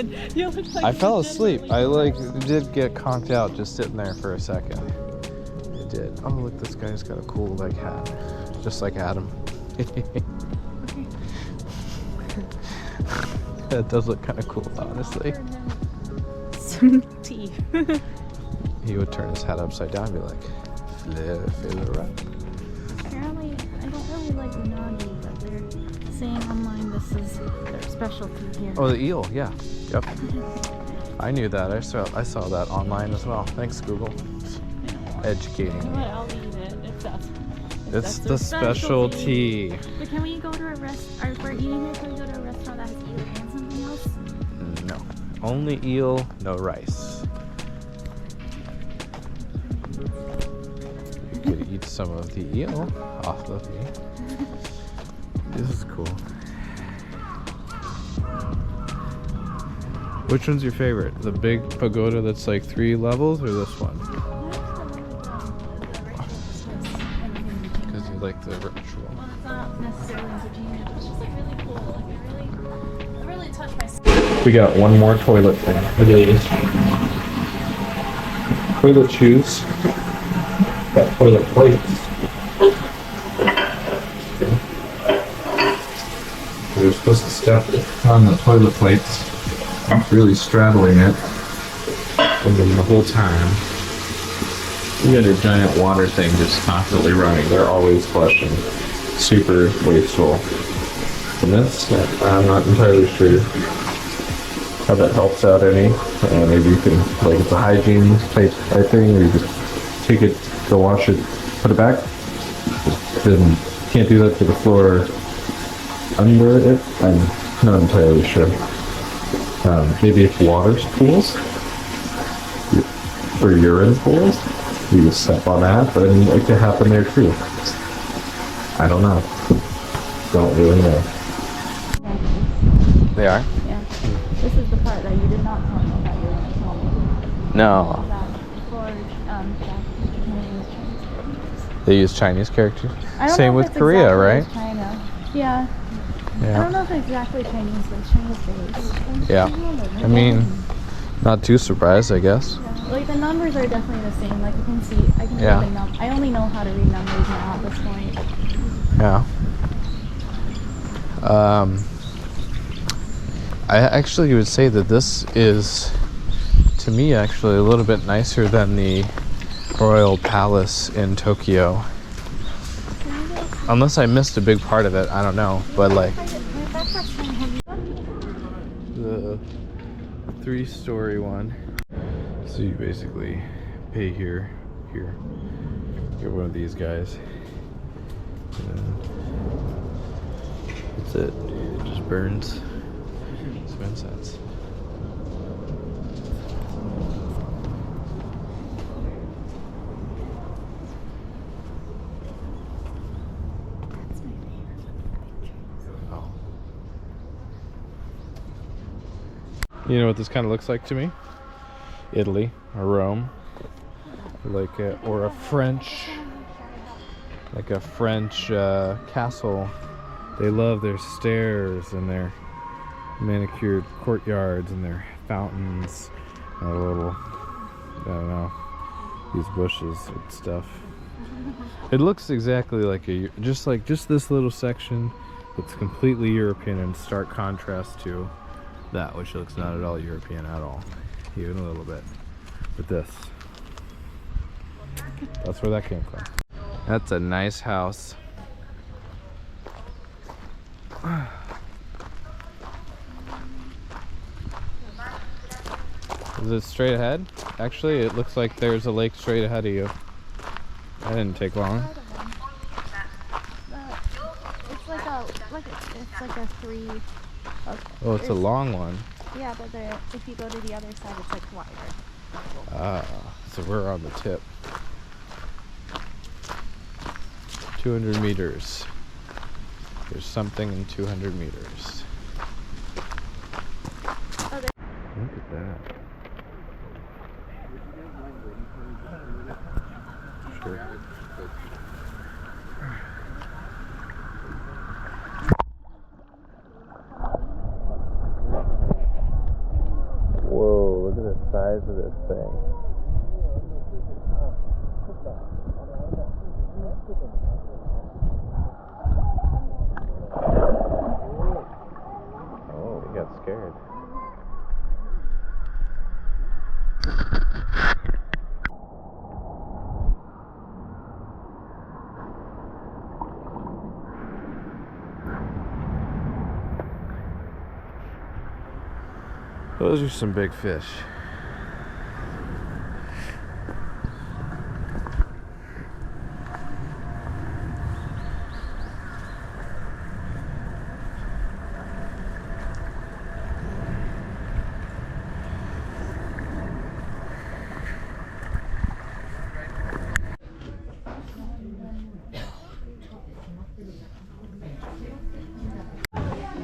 did. You looked like I fell asleep. I did get conked out just sitting there for a second. It did. Oh, look, this guy's got a cool like hat, just like Adam. That does look kind of cool, honestly. Some tea. He would turn his hat upside down and be like, fill her up. Apparently, I don't really like unagi, but they're saying online this is their specialty here. Oh, the eel, yeah. Yep. I knew that. I saw that online as well. Thanks, Google. Educating me. I'll eat it if that's. It's the specialty. But can we go to a restaurant? If we're eating here, can we go to a restaurant that has eel and something else? No. Only eel, no rice. You could eat some of the eel off of me. This is cool. Which one's your favorite? The big pagoda that's like 3 levels, or this one? Because you like the ritual. Well, it's not necessarily interchangeable. It's just like really cool. Like it really touched my skin. We got one more toilet thing. Look at these. Toilet shoes. Got toilet plates. We're supposed to step on the toilet plates, really straddling it, and then the whole time we got a giant water thing just constantly running. They're always flushing. Super wasteful. And that's, I'm not entirely sure how that helps out any. Maybe you can, like, it's a hygiene type thing, where you just take it, go wash it, put it back. Then can't do that to the floor under it. I'm not entirely sure. Maybe if water pools or urine pools, you just step on that, but it could happen there too. I don't know. Don't really know. They are? Yeah. This is the part that you did not tell me that you were going to tell me. No. For They use Chinese characters? I don't Same know if with it's Korea, exactly right? China. Yeah. Yeah. I don't know if it's exactly Chinese, but it's Chinese based. Yeah. I mean, not too surprised, I guess. Yeah. Like the numbers are definitely the same. Like you can see, I can Yeah. really I only know how to read numbers now at this point. Yeah. I actually would say that this is, to me, actually a little bit nicer than the Royal Palace in Tokyo. Unless I missed a big part of it, I don't know. But like the 3-story one. So you basically pay here. You're one of these guys. That's it. It just burns some incense. Oh. You know what this kind of looks like to me? Italy or Rome, like or a French castle. They love their stairs and their manicured courtyards and their fountains and a little, I don't know, these bushes and stuff. It looks exactly like just this little section that's completely European, in stark contrast to that, which looks not at all European at all, even a little bit. But that's where that came from. That's a nice house. Is it straight ahead? Actually, it looks like there's a lake straight ahead of you. That didn't take long. It's like a 3. Oh, it's a long one. Yeah, but if you go to the other side, it's like wider. Ah, so we're on the tip. 200 meters. There's something in 200 meters. Oh, look at that. Sure. size of this thing. Oh, he got scared. Those are some big fish.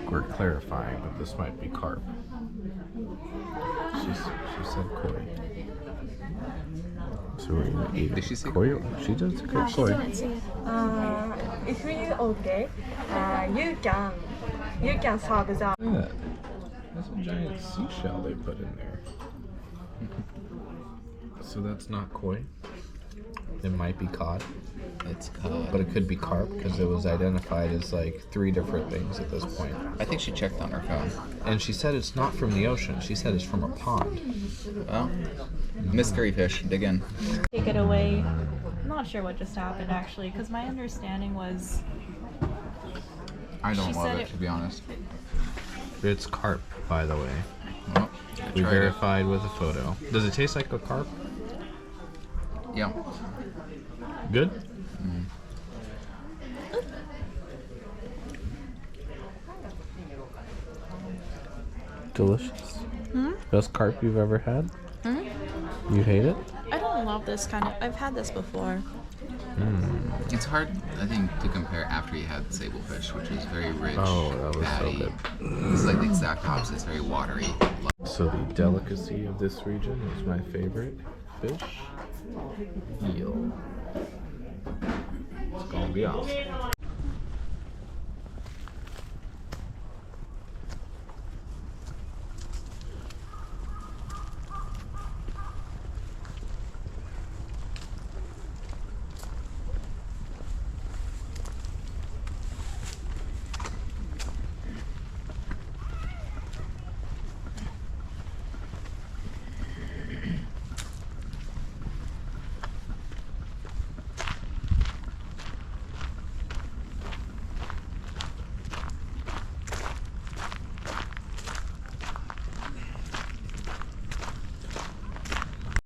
We're clarifying that this might be carp. She said koi. So we're gonna eat. Did she say koi? She does cook koi. If you okay, you can serve the. Look at that. That's a giant seashell they put in there. So that's not koi. It might be cod. It's cod. But it could be carp because it was identified as like 3 different things at this point. I think she checked on her phone. And she said it's not from the ocean. She said it's from a pond. Well, mystery fish, dig in. Take it away. I'm not sure what just happened actually, because my understanding was I don't She love said it, it- to be honest. It's carp, by the way. Well, We tried it. verified with a photo. Does it taste like a carp? Yeah. Good? Delicious. Best carp you've ever had? You hate it? I don't love this kind of. I've had this before. It's hard, I think, to compare after you had sablefish, which is very rich, Oh, that was so fatty. good. It's like the exact opposite. It's very watery. So the delicacy of this region is my favorite fish, eel. It's gonna be awesome.